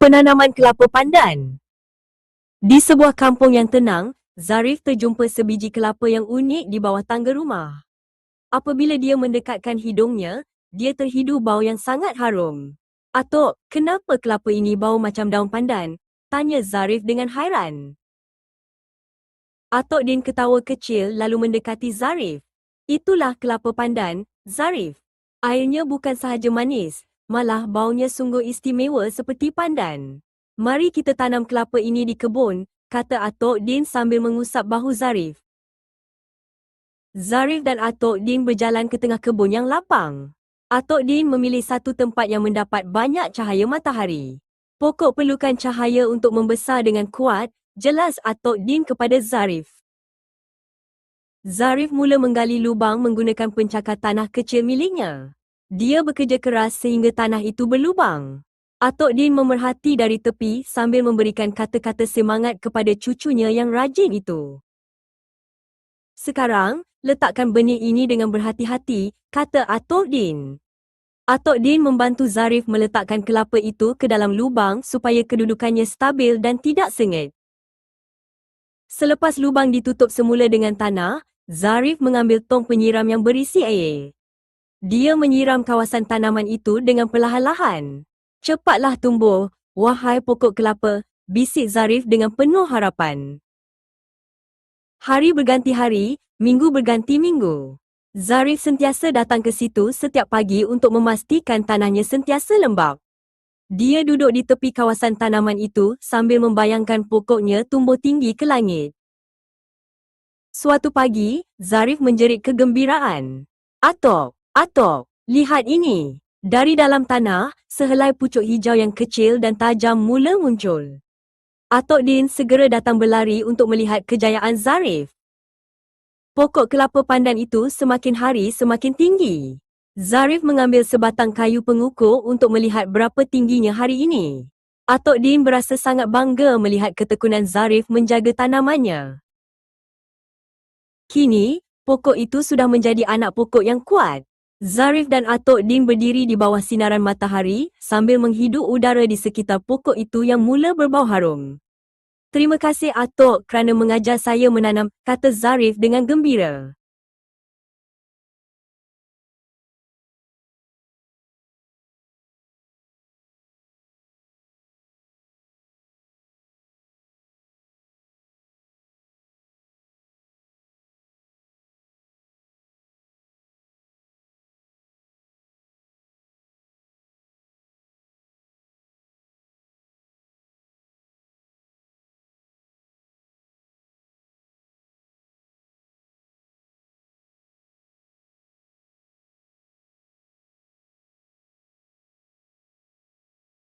Penanaman kelapa pandan. Di sebuah kampung yang tenang, Zarif terjumpa sebiji kelapa yang unik di bawah tangga rumah. Apabila dia mendekatkan hidungnya, dia terhidu bau yang sangat harum. "Atuk, kenapa kelapa ini bau macam daun pandan?" tanya Zarif dengan hairan. Atuk Din ketawa kecil lalu mendekati Zarif. "Itulah kelapa pandan, Zarif. Airnya bukan sahaja manis, malah baunya sungguh istimewa seperti pandan. Mari kita tanam kelapa ini di kebun," kata Atuk Din sambil mengusap bahu Zarif. Zarif dan Atuk Din berjalan ke tengah kebun yang lapang. Atuk Din memilih satu tempat yang mendapat banyak cahaya matahari. "Pokok perlukan cahaya untuk membesar dengan kuat," jelas Atuk Din kepada Zarif. Zarif mula menggali lubang menggunakan pencakar tanah kecil miliknya. Dia bekerja keras sehingga tanah itu berlubang. Atuk Din memerhati dari tepi sambil memberikan kata-kata semangat kepada cucunya yang rajin itu. "Sekarang, letakkan benih ini dengan berhati-hati," kata Atuk Din. Atuk Din membantu Zarif meletakkan kelapa itu ke dalam lubang supaya kedudukannya stabil dan tidak sengit. Selepas lubang ditutup semula dengan tanah, Zarif mengambil tong penyiram yang berisi air. Dia menyiram kawasan tanaman itu dengan perlahan-lahan. "Cepatlah tumbuh, wahai pokok kelapa," bisik Zarif dengan penuh harapan. Hari berganti hari, minggu berganti minggu. Zarif sentiasa datang ke situ setiap pagi untuk memastikan tanahnya sentiasa lembap. Dia duduk di tepi kawasan tanaman itu sambil membayangkan pokoknya tumbuh tinggi ke langit. Suatu pagi, Zarif menjerit kegembiraan. "Atuk, Atuk, lihat ini." Dari dalam tanah, sehelai pucuk hijau yang kecil dan tajam mula muncul. Atuk Din segera datang berlari untuk melihat kejayaan Zarif. Pokok kelapa pandan itu semakin hari semakin tinggi. Zarif mengambil sebatang kayu pengukur untuk melihat berapa tingginya hari ini. Atuk Din berasa sangat bangga melihat ketekunan Zarif menjaga tanamannya. Kini, pokok itu sudah menjadi anak pokok yang kuat. Zarif dan Atuk Din berdiri di bawah sinaran matahari sambil menghidup udara di sekitar pokok itu yang mula berbau harum. "Terima kasih Atuk kerana mengajar saya menanam," kata Zarif dengan gembira.